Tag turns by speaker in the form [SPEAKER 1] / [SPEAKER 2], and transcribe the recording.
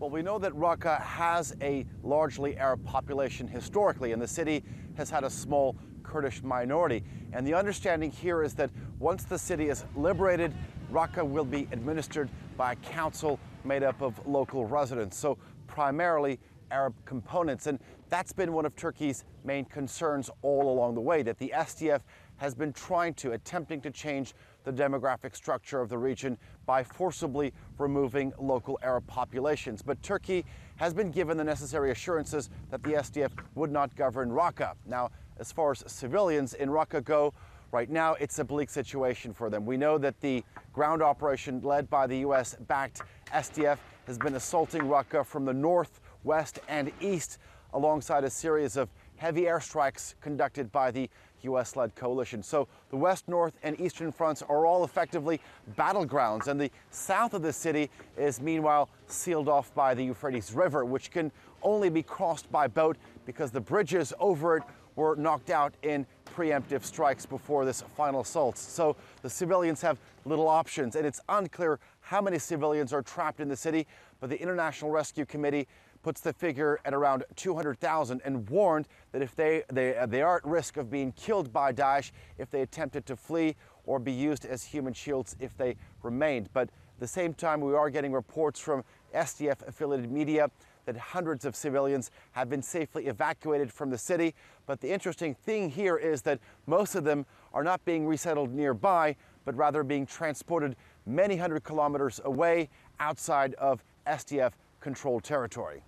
[SPEAKER 1] Well, we know that Raqqa has a largely Arab population historically, and the city has had a small Kurdish minority. And the understanding here is that once the city is liberated, Raqqa will be administered by a council made up of local residents, so primarily Arab components. And that's been one of Turkey's main concerns all along the way, that the SDF has been attempting to change the demographic structure of the region by forcibly removing local Arab populations. But Turkey has been given the necessary assurances that the SDF would not govern Raqqa. Now, as far as civilians in Raqqa go, right now it's a bleak situation for them. We know that the ground operation led by the US-backed SDF has been assaulting Raqqa from the north, west, and east, alongside a series of heavy airstrikes conducted by the US-led coalition. So the west, north, and eastern fronts are all effectively battlegrounds, and the south of the city is meanwhile sealed off by the Euphrates River, which can only be crossed by boat because the bridges over it were knocked out in preemptive strikes before this final assault. So the civilians have little options, and it's unclear how many civilians are trapped in the city, but the International Rescue Committee puts the figure at around 200,000 and warned that if they are at risk of being killed by Daesh if they attempted to flee, or be used as human shields if they remained. But at the same time, we are getting reports from SDF-affiliated media that hundreds of civilians have been safely evacuated from the city. But the interesting thing here is that most of them are not being resettled nearby, but rather being transported many hundred kilometers away outside of SDF-controlled territory.